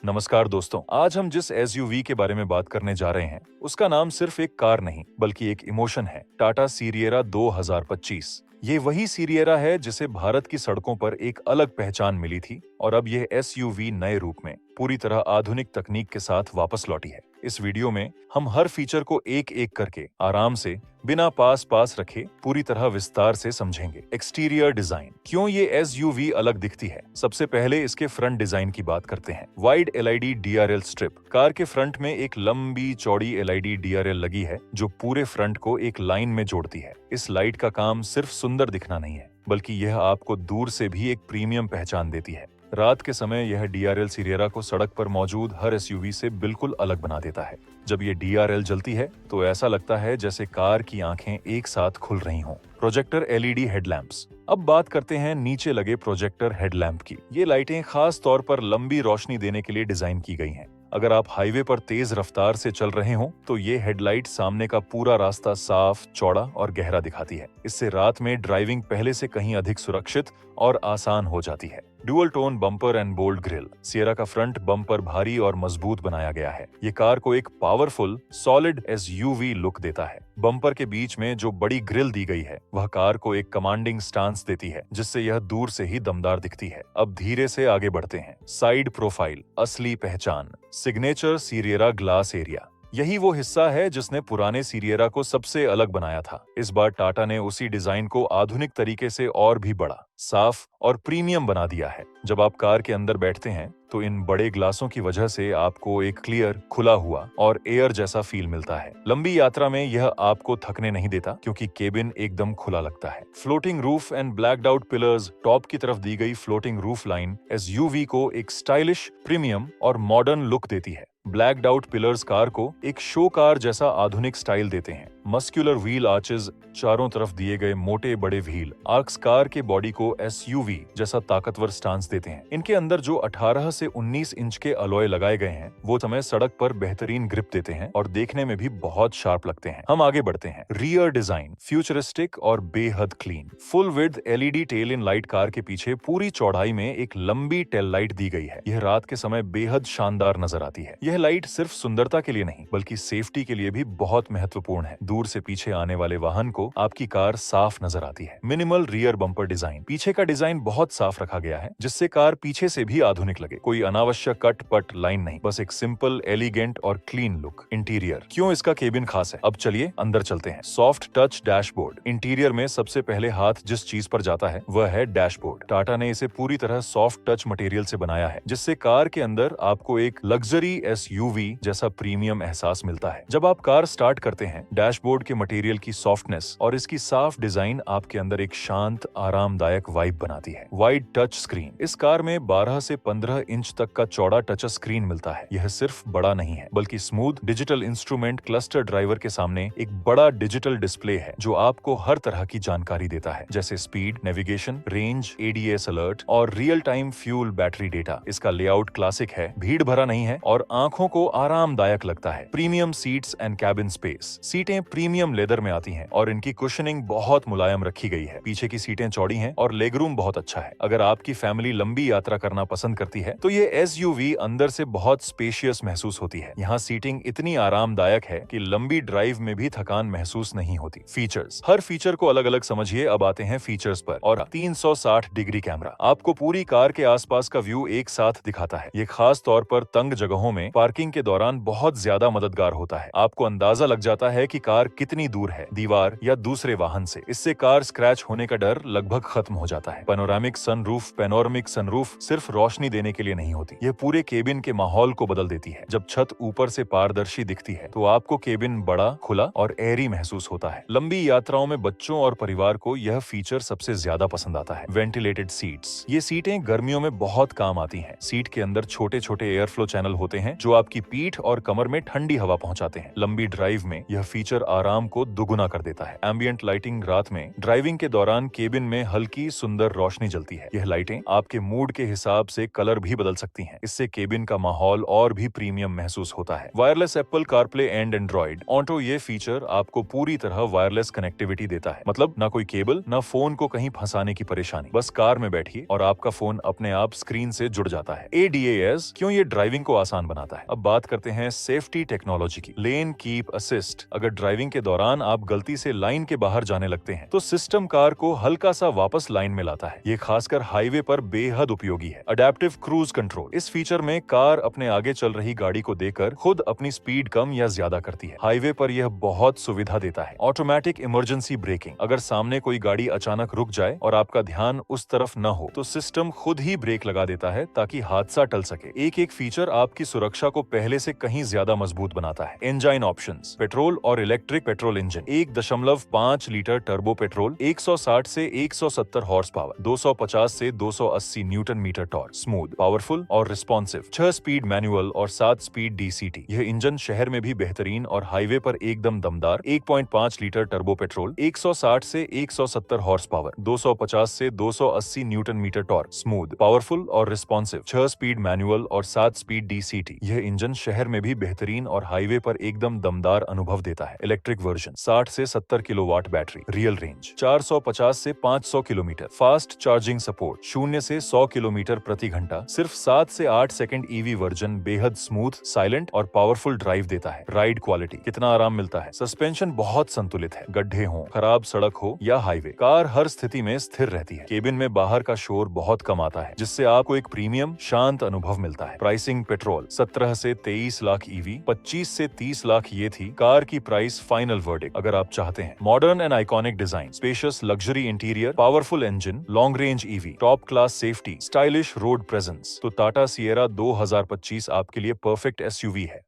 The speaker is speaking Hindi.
नमस्कार दोस्तों, आज हम जिस एसयूवी के बारे में बात करने जा रहे हैं, उसका नाम सिर्फ एक कार नहीं, बल्कि एक इमोशन है। टाटा सीरियरा 2025। ये वही सीरियरा है जिसे भारत की सड़कों पर एक अलग पहचान मिली थी और अब यह एसयूवी नए रूप में पूरी तरह आधुनिक तकनीक के साथ वापस लौटी है। इस वीडियो में हम हर फीचर को एक-एक करके आराम से बिना पास रखे पूरी तरह विस्तार से समझेंगे। एक्सटीरियर डिजाइन, क्यों ये एसयूवी अलग दिखती है? सबसे पहले इसके फ्रंट डिजाइन की बात करते हैं। Wide LED DRL strip. Car के फ्रंट में एक लंबी चौड़ी एलईडी डीआरएल लगी है जो पूरे फ्रंट को एक लाइन में जोड़ती है। इस लाइट का काम सिर्फ सुंदर दिखना नहीं है, बल्कि यह आपको दूर से भी एक प्रीमियम पहचान देती है। रात के समय यह डीआरएल सीरियरा को सड़क पर मौजूद हर एसयूवी से बिल्कुल अलग बना देता है। जब ये डीआरएल जलती है तो ऐसा लगता है जैसे कार की आंखें एक साथ खुल रही हों। Projector LED headlamps. अब बात करते हैं नीचे लगे प्रोजेक्टर हेडलैम्प की। ये लाइटें खास तौर पर लंबी रोशनी देने के लिए डिजाइन की गई हैं। अगर आप हाईवे पर तेज रफ्तार से चल रहे हो तो ये हेडलाइट सामने का पूरा रास्ता साफ, चौड़ा और गहरा दिखाती है। इससे रात में ड्राइविंग पहले से कहीं अधिक सुरक्षित और आसान हो जाती है। Dual tone bumper and bold grill. Sierra का फ्रंट बम्पर भारी और मजबूत बनाया गया है। ये कार को एक पावरफुल, सॉलिड एसयूवी लुक देता है। बम्पर के बीच में जो बड़ी ग्रिल दी गई है वह कार को एक कमांडिंग स्टांस देती है, जिससे यह दूर से ही दमदार दिखती है। अब धीरे से आगे बढ़ते हैं। साइड प्रोफाइल, असली पहचान। सिग्नेचर सीरियरा ग्लास एरिया। यही वो हिस्सा है जिसने पुराने सीरियरा को सबसे अलग बनाया था। इस बार टाटा ने उसी डिजाइन को आधुनिक तरीके से और भी बड़ा, साफ और प्रीमियम बना दिया है। जब आप कार के अंदर बैठते हैं तो इन बड़े ग्लासों की वजह से आपको एक क्लियर, खुला हुआ और एयर जैसा फील मिलता है। लंबी यात्रा में यह आपको थकने नहीं देता क्योंकि केबिन एकदम खुला लगता है। Floating roof and blacked out pillars. Top की तरफ दी गई फ्लोटिंग रूफ लाइन एसयूवी को एक स्टाइलिश, प्रीमियम और मॉडर्न लुक देती है। ब्लैक्ड आउट पिलर्स कार को एक शो कार जैसा आधुनिक स्टाइल देते हैं। मस्कुलर व्हील आर्चेस, चारों तरफ दिए गए मोटे बड़े व्हील आर्क्स कार के बॉडी को एसयूवी जैसा ताकतवर स्टांस देते हैं। इनके अंदर जो 18 से 19 इंच के अलॉय लगाए गए हैं वो समय सड़क पर बेहतरीन ग्रिप देते हैं और देखने में भी बहुत शार्प लगते हैं। हम आगे बढ़ते हैं। रियर डिजाइन, फ्यूचरिस्टिक और बेहद clean. Full width LED tail in light car के पीछे पूरी चौड़ाई में एक लंबी टेल लाइट दी गई है। यह रात के समय बेहद शानदार नजर आती है। यह लाइट सिर्फ सुंदरता के लिए नहीं, बल्कि सेफ्टी के लिए भी बहुत महत्वपूर्ण है। दूर से पीछे आने वाले वाहन को आपकी कार साफ नजर आती है। Minimal rear bumper design. पीछे का डिजाइन बहुत साफ रखा गया है, जिससे कार पीछे से भी आधुनिक लगे। कोई अनावश्यक कट पट लाइन नहीं, बस एक सिंपल, एलिगेंट और क्लीन लुक। इंटीरियर, क्यों इसका केबिन खास है? अब चलिए अंदर चलते हैं। Soft touch dashboard. इंटीरियर में सबसे पहले हाथ जिस चीज पर जाता है वह है डैशबोर्ड। टाटा ने इसे पूरी तरह सॉफ्ट टच मटेरियल से बनाया है, जिससे कार के अंदर आपको एक लग्जरी एसयूवी जैसा प्रीमियम एहसास मिलता है। जब आप कार स्टार्ट करते हैं, डैशबोर्ड के मटेरियल की सॉफ्टनेस और इसकी साफ डिजाइन आपके अंदर एक शांत, आरामदायक वाइब बनाती है। Wide touch screen. इस कार में 12 से 15 इंच तक का चौड़ा टच स्क्रीन मिलता है। यह सिर्फ बड़ा नहीं है, बल्कि smooth digital instrument cluster driver के सामने एक बड़ा डिजिटल डिस्प्ले है जो आपको हर तरह की जानकारी देता है, जैसे speed, navigation, range, ADS alert और real time fuel battery data. इसका लेआउट क्लासिक है, भीड़ भरा नहीं है और आंखों को आरामदायक लगता है। Premium seats and cabin space. सीटें प्रीमियम लेदर में आती हैं और इनकी कुशनिंग बहुत मुलायम रखी गई है। पीछे की सीटें चौड़ी हैं और लेगरूम बहुत अच्छा है। अगर आपकी फैमिली लंबी यात्रा करना पसंद करती है तो ये एसयूवी अंदर से बहुत स्पेशियस महसूस होती है। यहाँ सीटिंग इतनी आरामदायक है कि लंबी ड्राइव में भी थकान महसूस नहीं होती। फीचर्स, हर फीचर को अलग अलग समझिए। अब आते हैं फीचर्स पर। और 360 डिग्री कैमरा आपको पूरी कार के आसपास का व्यू एक साथ दिखाता है। ये खास तौर पर तंग जगहों में पार्किंग के दौरान बहुत ज्यादा मददगार होता है। आपको अंदाजा लग जाता है कि कार कितनी दूर है दीवार या दूसरे वाहन से। इससे कार स्क्रैच होने का डर लगभग खत्म हो जाता है। पैनोरामिक सनरूफ सिर्फ रोशनी देने के लिए नहीं होती, यह पूरे केबिन के माहौल को बदल देती है। जब छत ऊपर से पारदर्शी दिखती है तो आपको केबिन बड़ा, खुला और एयरी महसूस होता है। लंबी यात्राओं में बच्चों और परिवार को यह फीचर सबसे ज्यादा पसंद आता है। Ventilated seats. ये सीटें गर्मियों में बहुत काम आती हैं। सीट के अंदर छोटे छोटे एयर फ्लो चैनल होते हैं जो जो आपकी पीठ और कमर में ठंडी हवा पहुंचाते हैं। लंबी ड्राइव में यह फीचर आराम को दुगुना कर देता है। एम्बियंट लाइटिंग, रात में ड्राइविंग के दौरान केबिन में हल्की सुंदर रोशनी जलती है। यह लाइटें आपके मूड के हिसाब से कलर भी बदल सकती हैं। इससे केबिन का माहौल और भी प्रीमियम महसूस होता है। Wireless Apple CarPlay and Android auto, ये फीचर आपको पूरी तरह वायरलेस कनेक्टिविटी देता है। मतलब ना कोई केबल, ना फोन को कहीं फंसाने की परेशानी। बस कार में बैठिए और आपका फोन अपने आप स्क्रीन से जुड़ जाता है। ADAS क्यों ये ड्राइविंग को आसान बनाता है? अब बात करते हैं सेफ्टी टेक्नोलॉजी की। Lane keep assist. अगर ड्राइविंग के दौरान आप गलती से लाइन के बाहर जाने लगते हैं तो सिस्टम कार को हल्का सा वापस लाइन में लाता है। ये खासकर हाईवे पर बेहद उपयोगी है। Adaptive cruise control. इस फीचर में कार अपने आगे चल रही गाड़ी को देखकर खुद अपनी स्पीड कम या ज्यादा करती है। हाईवे पर यह बहुत सुविधा देता है। Automatic emergency breaking. अगर सामने कोई गाड़ी अचानक रुक जाए और आपका ध्यान उस तरफ न हो तो सिस्टम खुद ही ब्रेक लगा देता है ताकि हादसा टल सके। एक एक फीचर आपकी सुरक्षा को पहले से कहीं ज्यादा मजबूत बनाता है। Engine options. पेट्रोल और electric petrol engine. 1.5 litre turbo petrol, 160 से 170 हॉर्स पावर, 250 से 280 newton metre torque, smooth, powerful और रिस्पॉन्सिव। 6 स्पीड मैनुअल और 7 स्पीड DCT। यह इंजन शहर में भी बेहतरीन और हाईवे पर एकदम दमदार। 1.5 लीटर टर्बो पेट्रोल, 160 से 170 हॉर्स पावर, 250 से 280 newton metre torque, smooth, powerful और रिस्पॉन्सिव। 6 स्पीड मैनुअल और 7 स्पीड DCT। यह इंजन शहर में भी बेहतरीन और हाईवे पर एकदम दमदार अनुभव देता है। इलेक्ट्रिक वर्जन, 60 से 70 किलोवाट बैटरी, रियल रेंज 450 से 500 किलोमीटर, फास्ट चार्जिंग सपोर्ट, 0 से 100 किलोमीटर प्रति घंटा, सिर्फ 7 से 8 सेकंड। EV वर्जन बेहद स्मूथ, साइलेंट और पावरफुल ड्राइव देता है। राइड क्वालिटी, कितना आराम मिलता है। सस्पेंशन बहुत संतुलित है। गड्ढे हो, खराब सड़क हो या हाईवे, कार हर स्थिति में स्थिर रहती है। केबिन में बाहर का शोर बहुत कम आता है, जिससे आपको एक प्रीमियम शांत अनुभव मिलता है। प्राइसिंग, पेट्रोल 17 से 23 लाख, EV 25 से 30 लाख ये थी कार की प्राइस। फाइनल वर्डिक्ट अगर आप चाहते हैं modern and iconic design, spacious luxury interior, powerful engine, long range EV, top class safety, stylish road presence, तो टाटा सिएरा 2025 आपके लिए परफेक्ट SUV है।